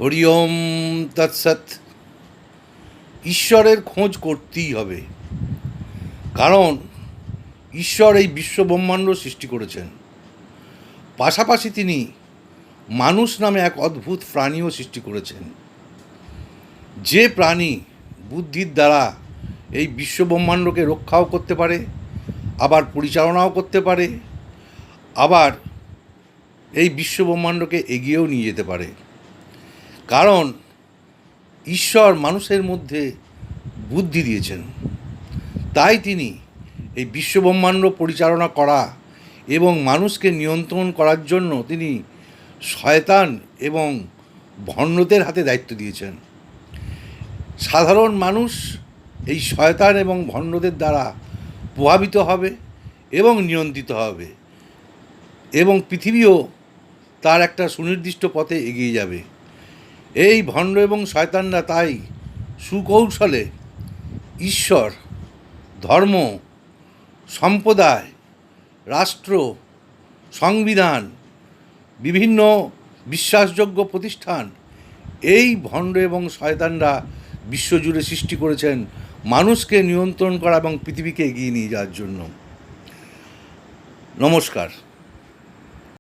হরি ওম তৎসৎ। ঈশ্বরের খোঁজ করতেই হবে, কারণ ঈশ্বর এই বিশ্বব্রহ্মাণ্ড সৃষ্টি করেছেন। পাশাপাশি তিনি মানুষ নামে এক অদ্ভুত প্রাণীও সৃষ্টি করেছেন, যে প্রাণী বুদ্ধির দ্বারা এই বিশ্বব্রহ্মাণ্ডকে রক্ষাও করতে পারে, আবার পরিচালনাও করতে পারে, আবার এই বিশ্বব্রহ্মাণ্ডকে এগিয়েও নিয়ে যেতে পারে। কারণ ঈশ্বর মানুষের মধ্যে বুদ্ধি দিয়েছেন, তাই তিনি এই বিশ্বব্রহ্মাণ্ড পরিচালনা করা এবং মানুষকে নিয়ন্ত্রণ করার জন্য তিনি শয়তান এবং ভণ্ডদের হাতে দায়িত্ব দিয়েছেন। সাধারণ মানুষ এই শয়তান এবং ভণ্ডদের দ্বারা প্রভাবিত হবে এবং নিয়ন্ত্রিত হবে, এবং পৃথিবীও তার একটা সুনির্দিষ্ট পথে এগিয়ে যাবে। এই ভণ্ড এবং শয়তানরা তাই সুকৌশলে ঈশ্বর, ধর্ম, সম্প্রদায়, রাষ্ট্র, সংবিধান, বিভিন্ন বিশ্বাসযোগ্য প্রতিষ্ঠান, এই ভণ্ড এবং শয়তানরা বিশ্বজুড়ে সৃষ্টি করেছেন মানুষকে নিয়ন্ত্রণ করা এবং পৃথিবীকে এগিয়ে নিয়ে যাওয়ার জন্য। নমস্কার।